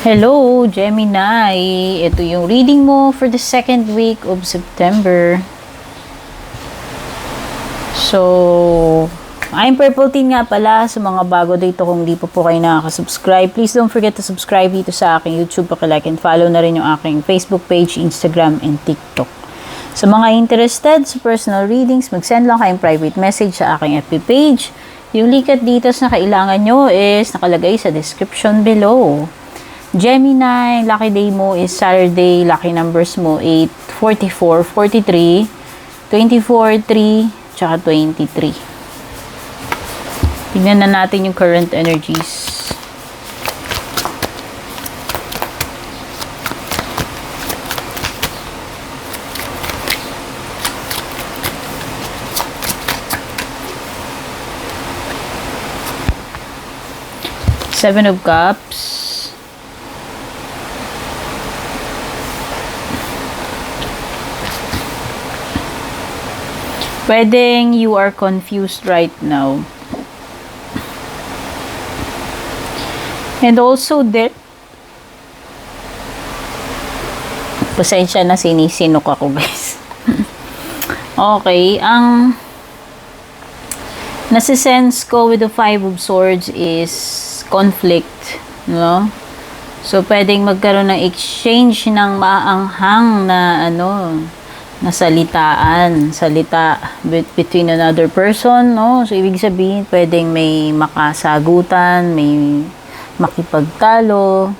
Hello, Gemini. Ito yung reading mo for the second week of September. So, I'm Purple Teen nga pala sa mga bago dito. Kung di pa po kayo nakaka-subscribe, please don't forget to subscribe dito sa aking YouTube. Paki-like and follow na rin yung aking Facebook page, Instagram, and TikTok. Sa mga interested sa personal readings, mag-send lang kayong private message sa aking FB page. Yung link at details na kailangan nyo is nakalagay sa description below. Gemini, lucky day mo is Saturday. Lucky numbers mo 8, 44, 43, 24, 3, tsaka 23. Tingnan na natin yung current energies. Seven of Cups. Pwedeng you are confused right now. And also there, pasensya na sinisinok ako guys. Okay, ang nasisense ko with the Five of Swords is conflict, no? So pwedeng magkaroon ng exchange ng maanghang na na salita between another person, no? So ibig sabihin pwedeng may makasagutan, may makipagtalo.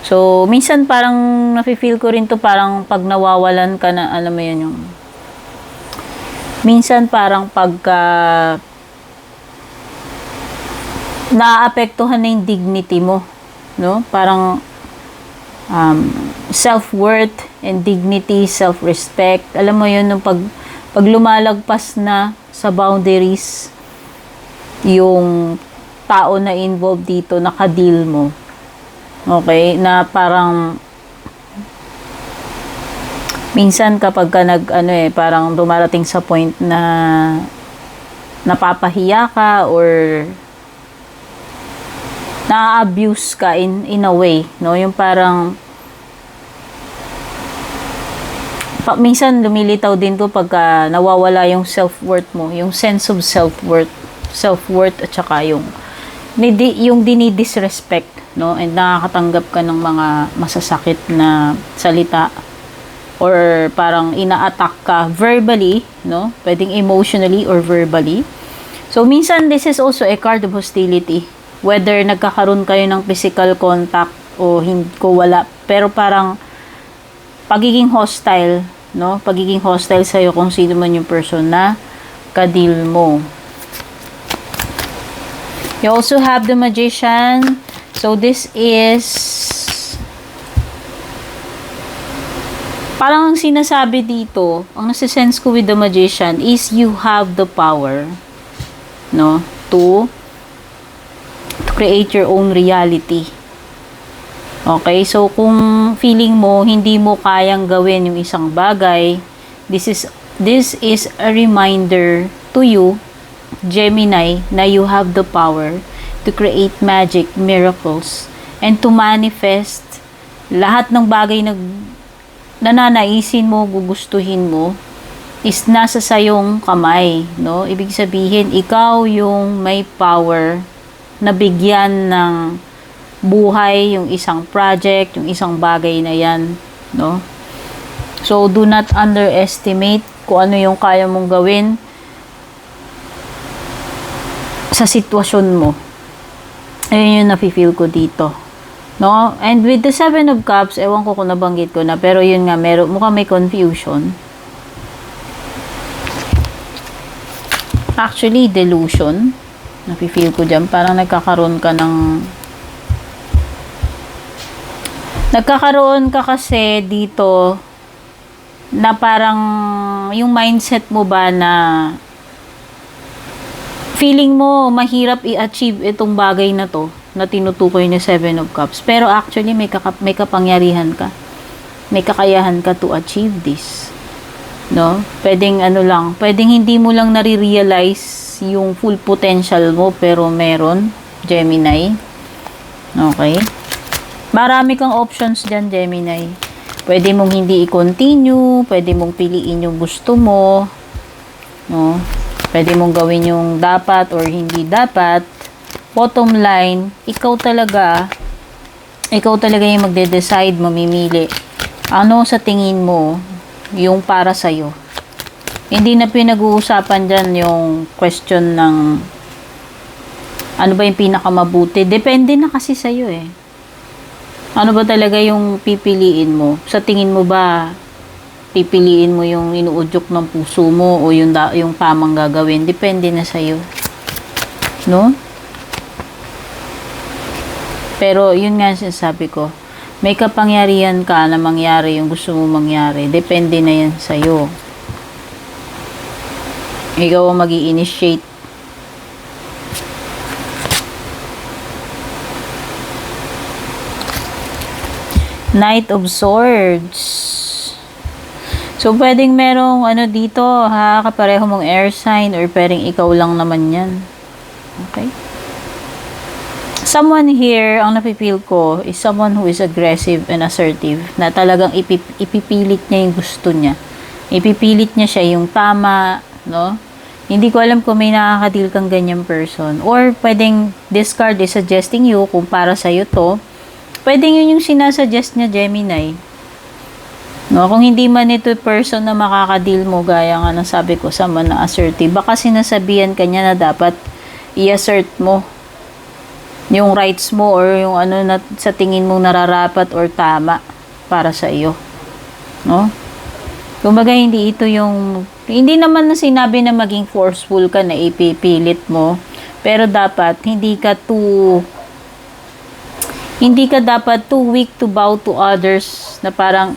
So minsan parang nafe-feel ko rin to, parang pag nawawalan ka na, alam mo yun, yung minsan parang pagka naaapektuhan na yung dignity mo, no? Parang self-worth and dignity, self-respect. Alam mo yun, nung pag lumalagpas na sa boundaries yung tao na involved dito, nakadeal mo. Okay? Na parang minsan kapag ka parang dumarating sa point na napapahiya ka or na-abuse ka in a way, no? Yung parang minsan lumilitaw din to pagka nawawala yung self-worth mo, yung sense of self-worth at saka yung dinidisrespect, no? And nakakatanggap ka ng mga masasakit na salita or parang ina-attack ka verbally, no? Pwedeng emotionally or verbally. So minsan this is also a card of hostility. Whether nagkakaroon kayo ng physical contact o hindi ko wala, pero parang pagiging hostile, no? Pagiging hostile sa iyo kung sino man yung person na ka-deal mo. You also have the Magician. So this is parang sinasabi dito, ang nasa-sense ko with the Magician is you have the power, no? To create your own reality. Okay, so kung feeling mo hindi mo kayang gawin yung isang bagay, this is a reminder to you, Gemini, na you have the power to create magic, miracles, and to manifest lahat ng bagay na nananaisin mo, gugustuhin mo, is nasa sayong kamay, no? Ibig sabihin, ikaw yung may power na bigyan ng buhay yung isang project, yung isang bagay na yan, no? So, do not underestimate kung ano yung kaya mong gawin sa sitwasyon mo. Ayun yung nafe-feel ko dito, no? And with the Seven of Cups, ewan ko kung nabanggit ko na, pero yun nga, mukhang may confusion. Actually, delusion. Nafe-feel ko dyan, parang nagkakaroon ka kasi dito na parang yung mindset mo ba na feeling mo mahirap i-achieve itong bagay na to na tinutukoy ni Seven of Cups, pero actually may kapangyarihan ka, may kakayahan ka to achieve this, no? Pwedeng pwedeng hindi mo lang nare-realize yung full potential mo, pero meron, Gemini. Okay? Marami kang options dyan, Gemini. Pwede mong hindi i-continue, pwede mong piliin yung gusto mo, no? Pwede mong gawin yung dapat or hindi dapat. Bottom line, ikaw talaga yung magde-decide, mamimili. Ano sa tingin mo yung para sa'yo? Hindi na pinag-uusapan dyan yung question ng ano ba yung pinakamabuti. Depende na kasi sa'yo eh. Ano ba talaga yung pipiliin mo? Sa tingin mo ba, pipiliin mo yung inuudyok ng puso mo o yung tamang gagawin? Depende na sa'yo. No? Pero yun nga sinasabi ko. May kapangyarihan ka na mangyari yung gusto mo mangyari. Depende na yan sa'yo. Ikaw ang mag-i-initiate. Knight of Swords. So, pwedeng merong ano dito, ha, kapareho mong air sign or pwedeng ikaw lang naman yan. Okay? Someone here, ang napipil ko, is someone who is aggressive and assertive, na talagang ipipilit niya yung gusto niya. Ipipilit niya siya yung tama, no? Hindi ko alam kung may nakakadeal kang ganyang person. Or, pwedeng this card is suggesting you kung para sa'yo to. Pwedeng yun yung sinasuggest niya, Gemini. No, kung hindi man ito person na makakadeal mo, gaya nga ng sabi ko, someone na assertive, baka sinasabihan ka niya na dapat i-assert mo yung rights mo or yung ano na sa tingin mong nararapat or tama para sa iyo. No? Kumbaga, hindi ito yung, hindi naman na sinabi na maging forceful ka na ipipilit mo, pero dapat hindi ka dapat too weak to bow to others na parang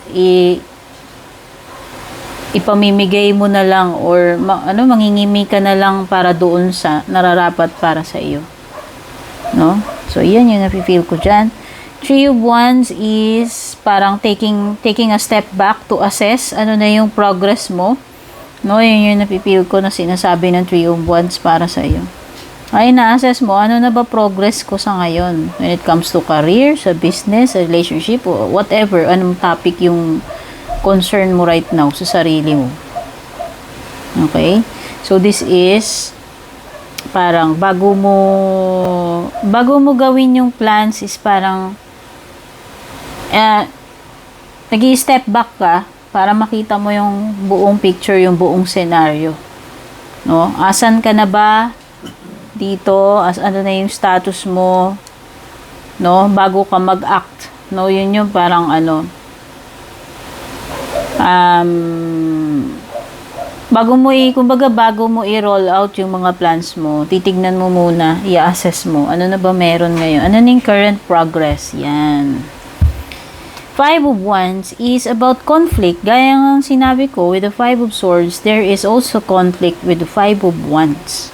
ipamimigay mo na lang or mangingimi ka na lang para doon sa nararapat para sa iyo. No? So, yan yung nafe-feel ko dyan. Three of Wands is parang taking a step back to assess ano na yung progress mo. No? Yun yung nafe-feel ko na sinasabi ng Three of Wands para sa iyo. Ay, na-assess mo, ano na ba progress ko sa ngayon? When it comes to career, sa business, sa relationship, o whatever, anong topic yung concern mo right now sa sarili mo. Okay? So, this is, parang, bago mo gawin yung plans is parang, nag-i-step back ka para makita mo yung buong picture, yung buong scenario. No? Asan ka na ba dito, ano na yung status mo, no, bago ka mag-act, no, yun yung parang kumbaga bago mo i-roll out yung mga plans mo, titignan mo muna, i-assess mo, ano na ba meron ngayon, ano na yung current progress, yan. Five of Wands is about conflict, gaya ng sinabi ko, with the Five of Swords, there is also conflict with the Five of Wands.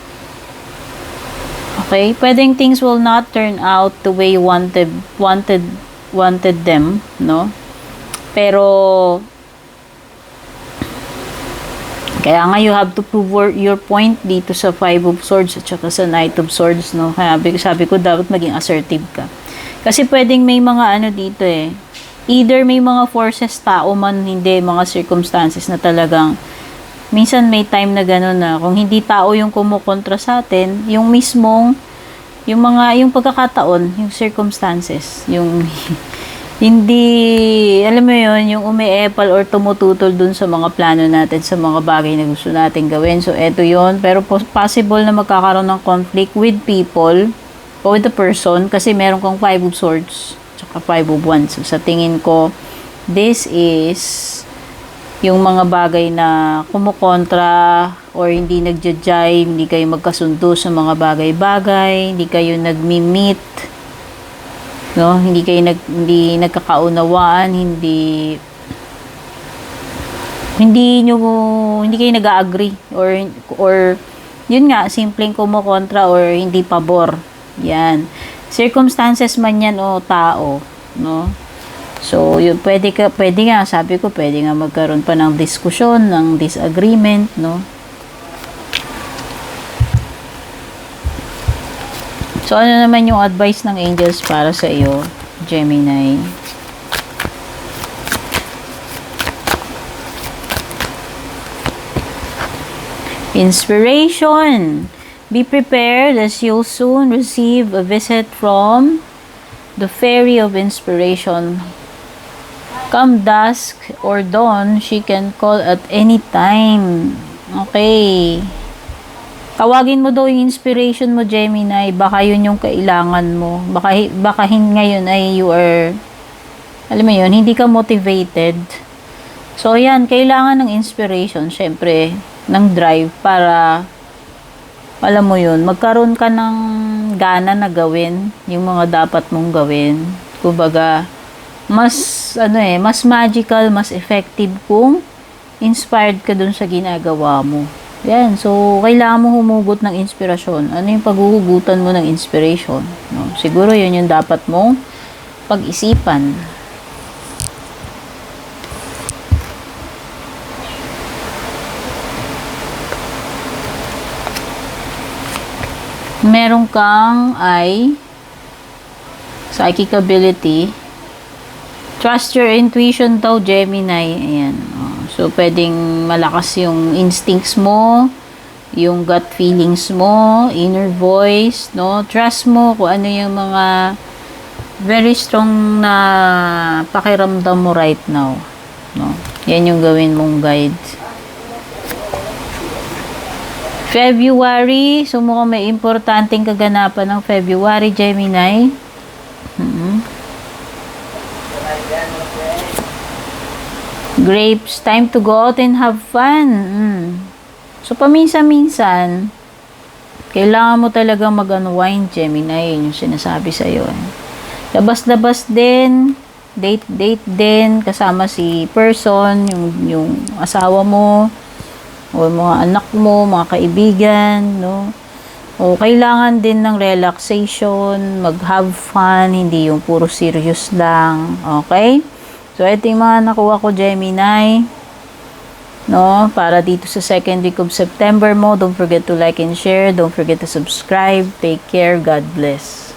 Okay, pwedeng things will not turn out the way you wanted them, no? Pero kaya nga you have to prove your point dito sa Five of Swords at saka sa Knight of Swords, no? Kaya sabi ko dapat maging assertive ka. Kasi pwedeng may mga dito eh. Either may mga forces, tao man, hindi, mga circumstances na talagang minsan may time na gano'n na kung hindi tao yung kumukontra sa atin, yung mismong yung pagkakataon, yung circumstances, yung hindi, alam mo yun, yung umiepal or tumututol dun sa mga plano natin, sa mga bagay na gusto natin gawin. So, eto yun. Pero possible na magkakaroon ng conflict with people o with the person kasi meron kang Five of Swords tsaka Five of Wands. So, sa tingin ko, this is yung mga bagay na kumukontra or hindi nagja-jive, hindi kayo magkasundo sa mga bagay-bagay, hindi kayo nagmi-meet, no? Hindi nagkakaunawaan, hindi kayo nag-agree or yun nga, simpleng kumukontra or hindi pabor. Yan. Circumstances man yan o tao, no? So, yun, pwede nga, sabi ko, pwede nga magkaroon pa ng diskusyon, ng disagreement, no? So, ano naman yung advice ng angels para sa iyo? Gemini. Inspiration. Be prepared as you'll soon receive a visit from the fairy of inspiration. Come dusk or dawn, she can call at any time. Okay. Tawagin mo daw yung inspiration mo, Gemini. Baka yun yung kailangan mo. Baka ngayon ay you are, alam mo yun, hindi ka motivated. So, yan, kailangan ng inspiration, syempre, ng drive para, alam mo yun, magkaroon ka ng gana na gawin yung mga dapat mong gawin. Kumbaga, mas magical, mas effective kung inspired ka dun sa ginagawa mo. Yan, so, kailangan mo humugot ng inspirasyon. Ano yung paghuhugutan mo ng inspiration? No? Siguro yun yung dapat mong pag-isipan. Meron kang psychic ability. Trust your intuition daw, Gemini. Ayan. So, pwedeng malakas yung instincts mo, yung gut feelings mo, inner voice, no? Trust mo kung ano yung mga very strong na pakiramdam mo right now, no? Yan yung gawin mong guide. February, so mukhang may importanteng kaganapan ng February, Gemini. Grapes, time to go out and have fun. So, paminsan-minsan, kailangan mo talaga mag-unwind, Gemini. Yun yung sinasabi sa'yo. Labas-labas din, date din, kasama si person, yung asawa mo, o mga anak mo, mga kaibigan, no? O kailangan din ng relaxation, mag-have fun, hindi yung puro serious lang. Okay? So, ito yung mga nakuha ko, Gemini. No? Para dito sa second week of September mo. Don't forget to like and share. Don't forget to subscribe. Take care. God bless.